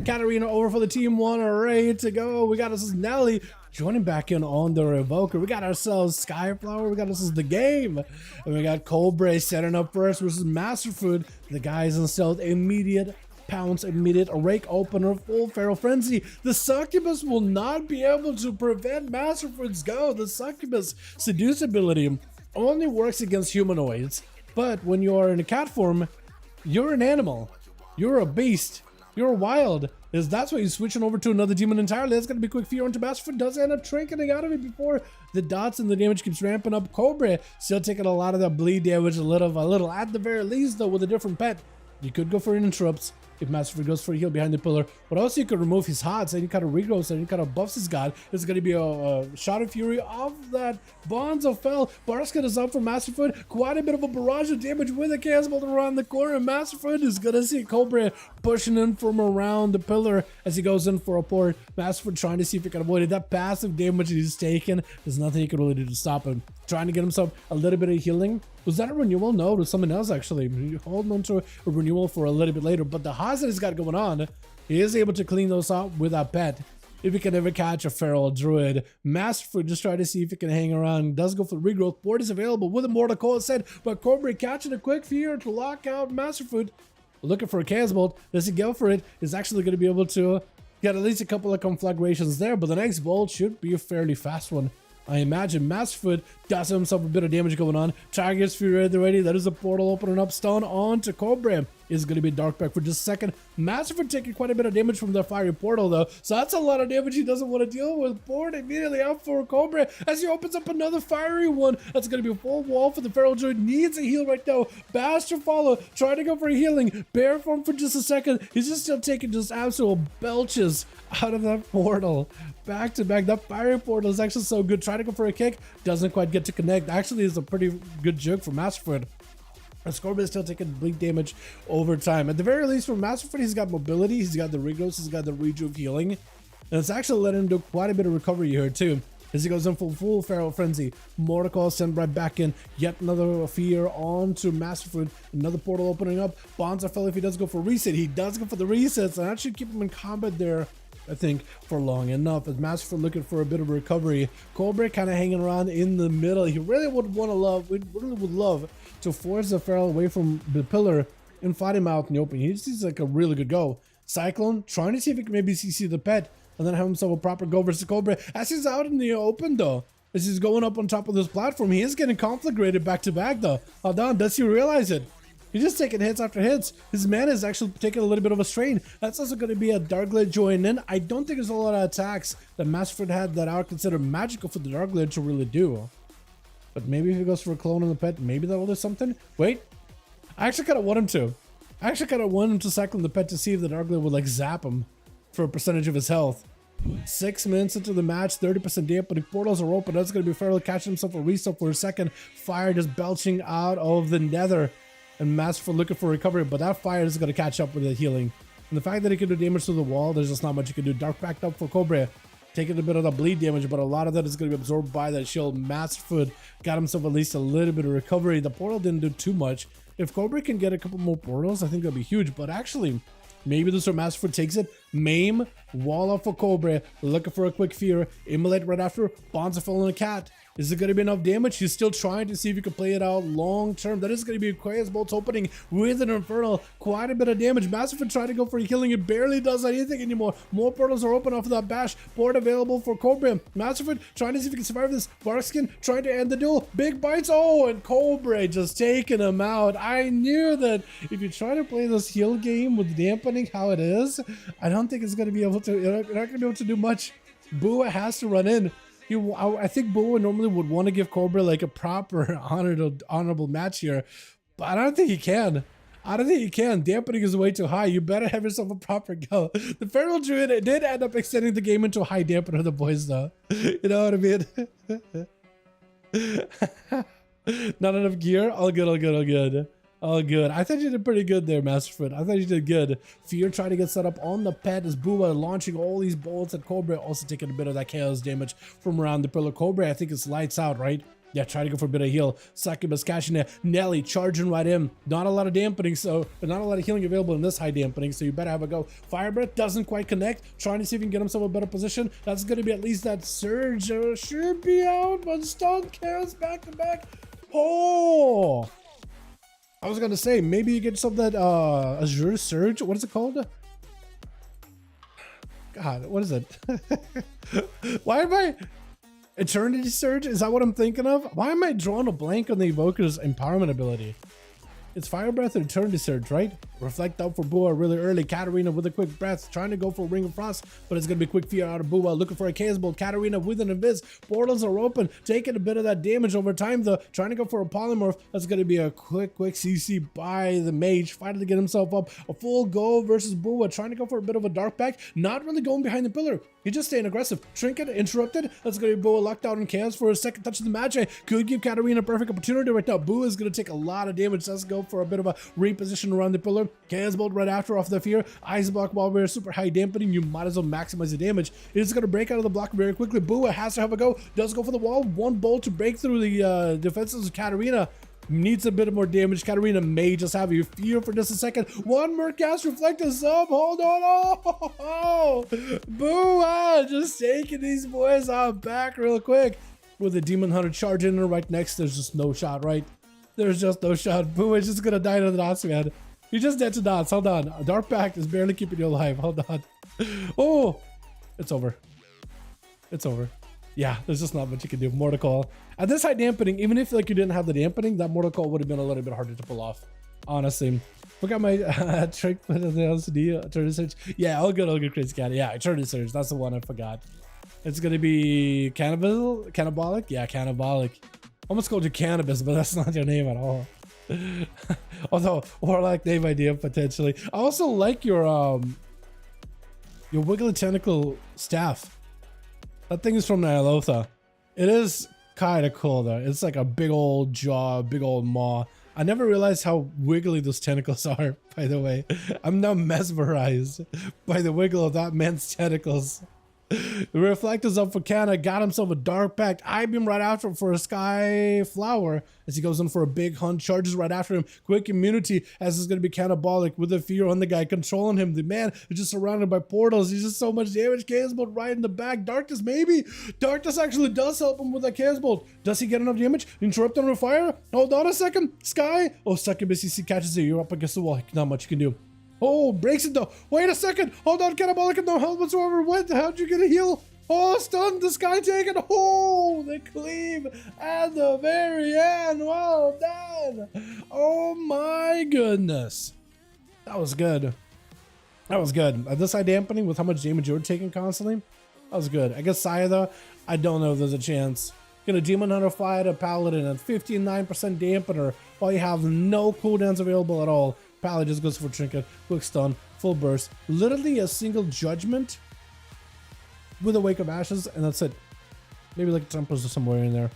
Katarina over for the team one, ready to go. We got us Nelly joining back in on the Revoker. We got ourselves Skyflower, we got ourselves the game. And we got Cobra setting up first versus Masterfood. The guys in stealth, immediate pounce, immediate rake opener, full feral frenzy. The succubus will not be able to prevent Masterfood's go. The succubus seduce ability only works against humanoids, but when you are in a cat form, you're an animal, you're a beast, you're wild. That's why he's switching over to another demon entirely. That's gonna be quick fear onto Masterfood. Does end up trinketing out of it before the dots and the damage keeps ramping up. Cobra still taking a lot of that bleed damage, a little at the very least though with a different pet. You could go for interrupts if Masterfood goes for a heal behind the pillar, but also you could remove his HOTS and you kind of regrowths and you kind of buffs his god. It's going to be a shot of fury off that Bonds of Fell. Barskin is up for Masterfood. Quite a bit of a barrage of damage with a chaos bolt around the corner. Masterfood is going to see Cobra pushing in from around the pillar as he goes in for a port. Masterfood trying to see if he can avoid it. That passive damage he's taken, there's nothing he can really do to stop him. Trying to get himself a little bit of healing. Was that a renewal? No, it was something else actually. Holding on to a renewal for a little bit later, but the HOTS that he's got going on, he is able to clean those out with that pet. If he can ever catch a feral druid, Masterfood just try to see if he can hang around. Does go for the regrowth. Board is available with a Mortal Coil said, but Cobra catching a quick fear to lock out Masterfood. Looking for a chaos bolt. Does he go for it? Is actually going to be able to get at least a couple of conflagrations there, but the next bolt should be a fairly fast one. I imagine Masterfood does himself a bit of damage going on. Target's Fury at the ready. That is a portal opening up. Stun on to Cobra. Is going to be dark back for just a second. Masterfood taking quite a bit of damage from the fiery portal though. So that's a lot of damage he doesn't want to deal with. Board immediately out for Cobra as he opens up another fiery one. That's going to be a full wall for the feral druid. Needs a heal right now. Bastard follow. Trying to go for healing. Bear form for just a second. He's just still taking just absolute belches out of that portal. Back to back. That fiery portal is actually so good. Trying to go for a kick. Doesn't quite get to connect. Actually, is a pretty good joke for Masterfood. Scorpion is still taking bleed damage over time. At the very least, for Masterfood, he's got mobility, he's got the regrowth, he's got the rejuve healing. And it's actually letting him do quite a bit of recovery here too. As he goes in full feral frenzy. Mortal Coil sent right back in. Yet another fear onto Masterfood. Another portal opening up. Bonds of Fell if he does go for reset. He does go for the resets, and that should keep him in combat there, I think, for long enough. As Masterfood looking for a bit of recovery. Cobra kind of hanging around in the middle. He really would love to force the feral away from the pillar and fight him out in the open. He's like a really good go. Cyclone trying to see if he can maybe CC the pet and then have himself a proper go versus Cobra. As he's out in the open though, as he's going up on top of this platform, he is getting conflagrated back to back though. Hold on, does he realize it? He's just taking hits after hits. His mana is actually taking a little bit of a strain. That's also going to be a Darkglade join in. I don't think there's a lot of attacks that Masterfood had that are considered magical for the Darkglade to really do. But maybe if he goes for a clone on the pet, maybe that'll do something. Wait, I actually kind of want him to. I actually kind of want him to cycle the pet to see if the Darkglade would like zap him for a percentage of his health. 6 minutes into the match, 30% dampening. Portals are open. That's going to be Feral catching himself a reset for a second. Fire just belching out of the nether. And Masterfood looking for recovery, but that fire is going to catch up with the healing. And the fact that he can do damage to the wall, there's just not much you can do. Dark backed up for Cobra. Taking a bit of the bleed damage, but a lot of that is going to be absorbed by that shield. Masterfood got himself at least a little bit of recovery. The portal didn't do too much. If Cobra can get a couple more portals, I think that'd be huge. But actually, maybe this is where Masterfood takes it. Maim, wall up for Cobra, looking for a quick fear. Immolate right after, Bonds of Fell on a cat. Is it going to be enough damage? He's still trying to see if he can play it out long term. That is going to be a Chaos Bolt opening with an Infernal. Quite a bit of damage. Masterfood trying to go for healing. It barely does anything anymore. More portals are open off of that bash. Board available for Cobra. Masterfood trying to see if he can survive this. Barskin trying to end the duel. Big bites. Oh, and Cobra just taking him out. I knew that if you try to play this heal game with dampening how it is, I don't think it's going to be able to, you're not going to be able to do much. Bua has to run in. I think Bua normally would want to give Cobra like a proper honorable match here, but I don't think he can. I don't think he can. Dampening is way too high. You better have yourself a proper go. The Feral Druid did end up extending the game into a high dampener, the boys, though. You know what I mean? Not enough gear? All good, all good, all good. Oh, good. I thought you did pretty good there, Masterfoot. I thought you did good. Fear trying to get set up on the pet as Bua launching all these bolts at Cobra, also taking a bit of that chaos damage from around the pillar. Cobra, I think it's lights out, right? Yeah, try to go for a bit of heal. Succubus cashing it. Nelly charging right in. Not a lot of dampening, but not a lot of healing available in this high dampening, so you better have a go. Fire Breath doesn't quite connect. Trying to see if he can get himself a better position. That's going to be at least that surge. Should be out, but stun chaos back to back. Oh! I was going to say, maybe you get yourself that Azure Surge. What is it called? God, what is it? Why am I... Eternity Surge? Is that what I'm thinking of? Why am I drawing a blank on the Evoker's empowerment ability? It's Fire Breath and Eternity Surge, right? Reflect out for Bua really early. Katarina with a quick breath, trying to go for a Ring of Frost, but it's going to be quick fear out of Bua. Looking for a Chaos Bolt. Katarina with an Invis. Portals are open, taking a bit of that damage over time, though. Trying to go for a Polymorph. That's going to be a quick CC by the Mage. Fighting to get himself up. A full go versus Bua. Trying to go for a bit of a Dark Pack. Not really going behind the pillar. He's just staying aggressive. Trinket interrupted. That's going to be Bua locked out in Chaos for a second touch of the Magi. Could give Katarina a perfect opportunity right now. Bua is going to take a lot of damage. Let's go for a bit of a reposition around the pillar. Chaos Bolt right after off the fear. Ice Block while we're super high dampening. You might as well maximize the damage. It's going to break out of the block very quickly. Bua has to have a go. Does go for the wall. One bolt to break through the defenses of Katarina. Needs a bit more damage. Katarina may just have you fear for just a second. One more cast reflective sub. Hold on. Oh, Bua just taking these boys out back real quick. With the Demon Hunter charging her right next. There's just no shot, right? There's just no shot. Bua is just gonna die to the dots, man. He just dead to dots. Hold on. Dark Pact is barely keeping you alive. Hold on. Oh, it's over. It's over. Yeah, there's just not much you can do. Mortal Coil. At this high dampening, even if like you didn't have the dampening, that Mortal Coil would have been a little bit harder to pull off. Honestly. Forgot my trick for the LCD. Eternity Surge. Yeah, all good, Crazy Cat. Yeah, Eternity Surge. That's the one I forgot. It's gonna be Cannibalic? Yeah, Cannibalic. Almost called you Cannabis, but that's not your name at all. Although, Warlock name idea potentially. I also like your Wiggly Tentacle staff. That thing is from Nyalotha. It is kind of cool though. It's like a big old jaw, big old maw. I never realized how wiggly those tentacles are, by the way. I'm now mesmerized by the wiggle of that man's tentacles. The Reflect is up for Canna, got himself a Dark Pact. I-beam right after him for a Sky Flower as he goes in for a big hunt, charges right after him. Quick immunity as it's going to be Cannibalic with the fear on the guy, controlling him. The man is just surrounded by portals. He's just so much damage. Chaos Bolt right in the back. Darkness maybe. Darkness actually does help him with that Chaos Bolt. Does he get enough damage? Interrupt on fire? Hold on a second. Sky. Oh, Succubus CC catches you. You're up against the wall. Not much you can do. Oh, breaks it though. Wait a second. Hold on, Cannibalic and no health whatsoever. What? How'd you get a heal? Oh, stunned. The Sky taken. Oh, the cleave at the very end. Well done. Oh my goodness. That was good. That was good. At this high dampening with how much damage you're taking constantly, that was good. I guess Saya though, I don't know if there's a chance. Gonna Demon Hunter fly at a Paladin at 59% dampener while you have no cooldowns available at all. Paladin just goes for Trinket, quick stun, full burst, literally a single judgment with a Wake of Ashes, and that's it. Maybe like Tempers or somewhere in there.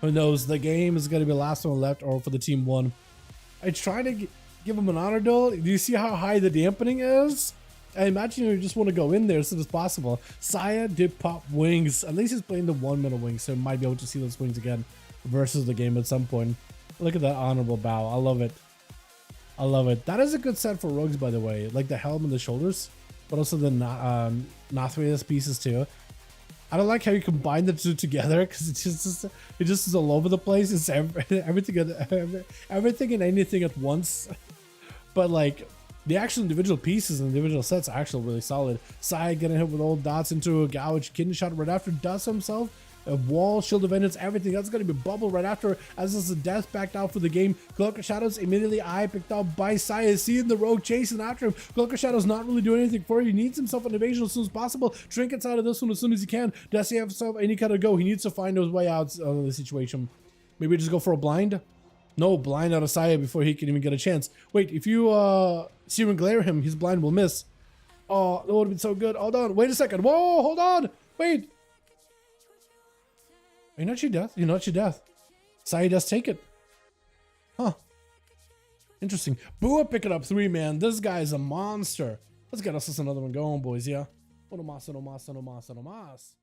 Who knows? The game is gonna be the last one left, or for the team one. I try to give him an honor duel. Do you see how high the dampening is? I imagine you just want to go in there as soon as possible. Saya did pop wings. At least he's playing the 1 minute wings, so might be able to see those wings again versus the game at some point. Look at that honorable bow. I love it. I love it. That is a good set for rogues, by the way. Like the helm and the shoulders, but also the Nothrius pieces too. I don't like how you combine the two together because it just is all over the place. It's everything and anything at once. But like the actual individual pieces and individual sets are actually really solid. Sai getting hit with old dots into a gouge, kidney shot right after, does himself. A wall, shield of vengeance, everything. That's going to be bubble right after, as is the death backed out for the game. Cloak of Shadows immediately picked up by Saya, seeing the rogue chasing after him. Cloak of Shadows not really doing anything for you. He needs himself an evasion as soon as possible. Trinkets out of this one as soon as he can. Does he have himself any kind of go? He needs to find his way out of the situation. Maybe just go for a blind? No, blind out of Saya before he can even get a chance. Wait, if you Searing Glare him, his blind will miss. Oh, that would have been so good. Hold on, wait a second. Whoa, hold on. Wait. You're not your death. You're not your death. Saya does take it. Huh. Interesting. Bua picking up 3, man. This guy is a monster. Let's get us another one going, boys, yeah? No mas, no mas, no mas, no mas.